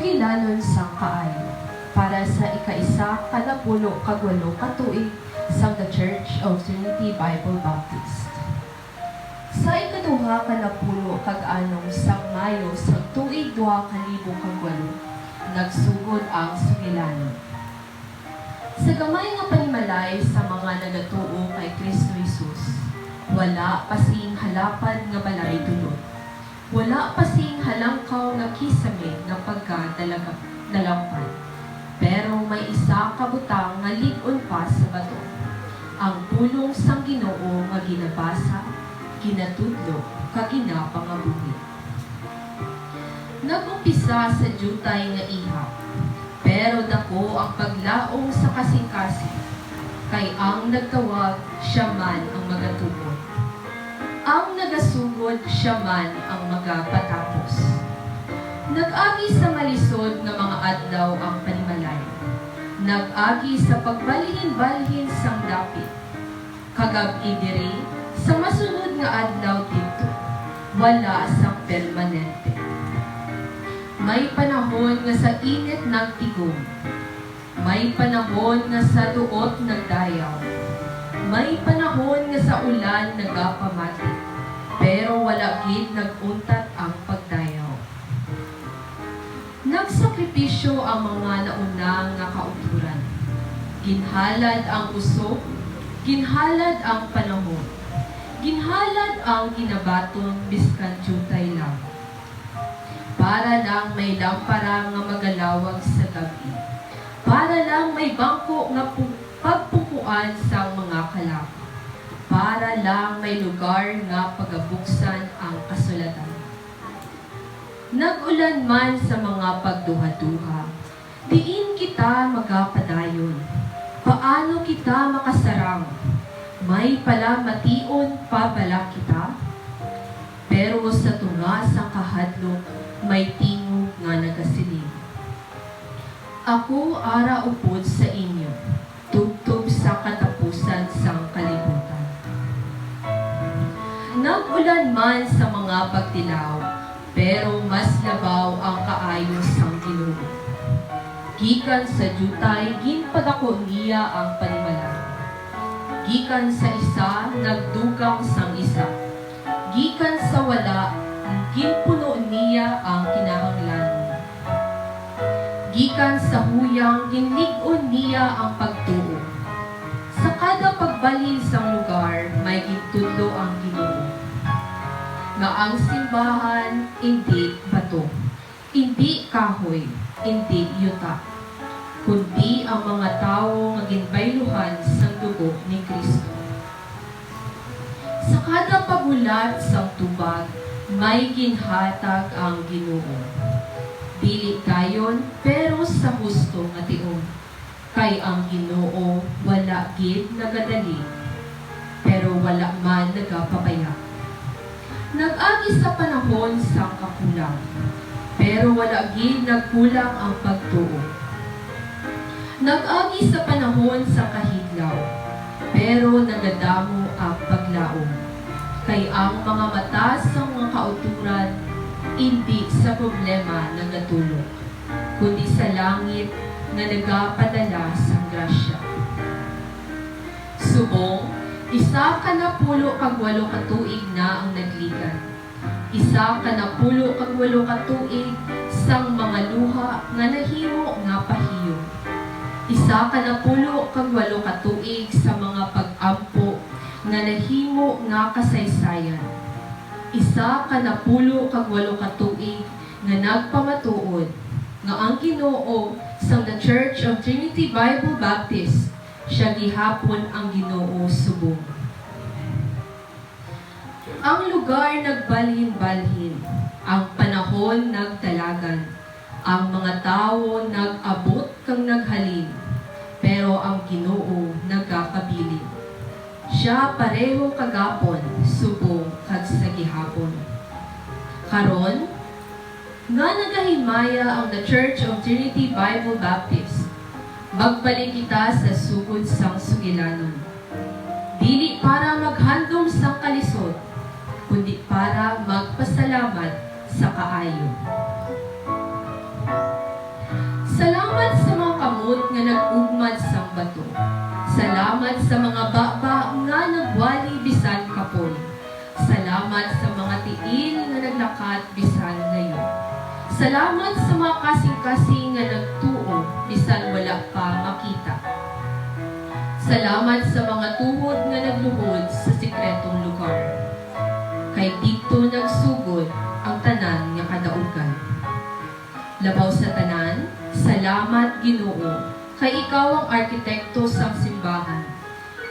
sugilanon sang kaayo para sa ika-isa kanapulo kagwalo katuig sang The Church of Trinity Bible Baptist. Sa ikaduha kanapulo kag-anong sang Mayo sa tuig 2008, nagsugod ang sugilanon. Sa gamay nga panimalay sa mga nagatuo kay Kristo Jesus, wala pasing halapan nga balay dulot. Wala pasing halangkaw nga kisame nga pagkadalampad. Pero may isa kabutang nga lig-on pa sa bato. Ang pulong sang Ginoo nga ginabasa, ginatudlo, kaginapangabuhi. Nag-umpisa sa jutay nga ihap, pero dako ang paglaong sa kasing-kasing, kay ang nagtawag siya man ang magatubod. Ang nagasugod siya man ang magapatapos. Nag-agi sa malisod nga mga adlaw ang panimalay. Nag-agi sa pagbalhin-balhin sang dapit. Kagab-i diri sa masunod nga adlaw dito, wala sang permanente. May panahon nga sa init nagtigom. May panahon nga sa duot nagdayaw. May panahon nga sa ulan nagapamati, pero wala gid naguntat ang pagdayaw. Nagsakripisyo ang mga naunang nga kauturan. Ginhalad ang usok, ginhalad ang panahon. Ginhalad ang ginabaton biskan jutay lang. Para lang may lampara nga magalawag sa gabi. Para lang may bangko nga pagpukuan sa mga kalap. Para lang may lugar nga pagabuksan ang kasulatan. Nag-ulan man sa mga pagduha-duha, diin kita magapadayon. Paano kita makasarang? May palamation pa bala kita? Pero sa tunga sa kahadlok, may tingog nga nagasiling. Ako ara upod sa inyo, tubtob sa katapusan sang kalibutan. Nag-ulan man sa mga pagtilaw, pero mas labaw ang kaayos sang Ginoo. Gikan sa jutay, ginpadako niya ang panimalay. Gikan sa isa, nagdugang sang isa. Gikan sa wala, ginpuno niya ang kinahanglan. Gikan sa huyang, ginlig-on niya ang pagtuo. Sa kada pagbalhin sang lugar, may gintudlo ang Ginoo. Nga ang simbahan, hindi bato, hindi kahoy, hindi yuta, kundi ang mga tao nga ginbayluhan sa dugo ni Kristo. Sa kada pagulat sang tubag, may ginhatag ang Ginoo. Dili dayon, pero sa husto nga tiong. Kay ang Ginoo wala gid nagadali, pero wala man nagapabaya. Nag-agi sa panahon sang kakulang, pero wala gid nagkulang ang pagtuo. Nag-agi sa panahon sa kahidlaw, pero nagadamo ang paglaom. Kay ang mga mata sa mga kauturan, hindi sa problema nagatulog, kundi sa langit na nagapadala sa grasya. Subong, isa ka na pulo kag walo katuig na ang nagligan. Isa ka na pulo kag walo katuig sang mga luha nga nahimo nga pahiyo. Isa ka na pulo kag walo katuig sa mga pag-ampo nga nahimo nga kasaysayan. Isa ka na pulo kag walo katuig nga nagpamatuod nga ang Ginoo sa The Church of Trinity Bible Baptist siya gihapon ang Ginoo subong. Ang lugar nagbalhin-balhin, ang panahon nagtalagan, ang mga tao nag-abot kang naghalin, pero ang Ginoo nagakabilin. Siya pareho kagapon, subong kag sa gihapon. Karon, nga nagahimaya ang The Church of Trinity Bible Baptist, magbalik kita sa sugod sang sugilanon. Dili para maghandom sa kalisod, kundi para magpasalamat sa kaayo. kamot nga nag-ugmad sang bato. Salamat sa mga baba nga nagwali bisan kapoy. Salamat sa mga tiil nga naglakat bisan ngayon. Salamat sa mga kasing-kasing nga nagtuo bisan wala pa makita. Salamat sa mga tuhod nga nagluhod sa sikretong lugar. Kay dito nagsugod ang tanan nga kadaugan. Labaw sa tanan, salamat Ginoo, kay ikaw ang arkitekto sang simbahan.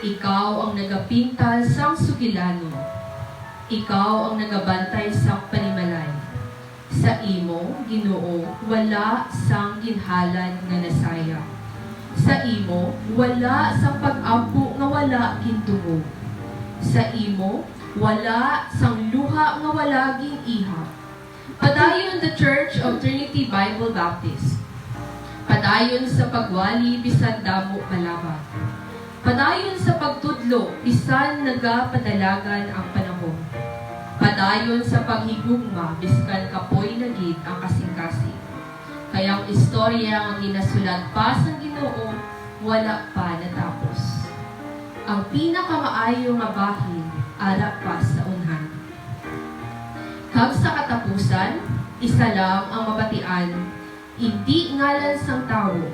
Ikaw ang nagapintal sang sugilano. Ikaw ang nagabantay sang panimalay. Sa imo, Ginoo, wala sang ginhalan nga nasaya. Sa imo, wala sang pag-ampo nga wala gintuho. Sa imo, wala sang luha nga wala gin-ihap. Padayon the Church of Trinity Bible Baptist. Padayon sa pagwali bisan damo malaba. Padayon sa pagtudlo bisan nagapadalagan ang panahon. Padayon sa paghigugma biskan kapoy lagid ang kasing-kasing. Kayang istorya ang ginasulat pa sa Ginoo wala pa natapos. Ang pinakamaayo nga bahin ara pa sa unhan. Kag sa katapusan, isa lang ang mabatian, hindi ngalan sang tawo,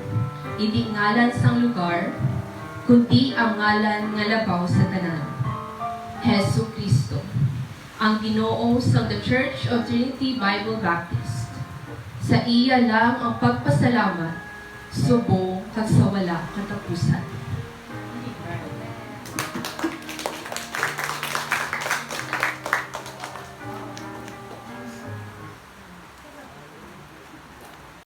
hindi ngalan sang lugar, kundi ang ngalan nga labaw sa tanan. Hesu Kristo, ang Ginoo sang The Church of Trinity Bible Baptist. Sa iya lang ang pagpasalamat, subong kag sa wala katapusan.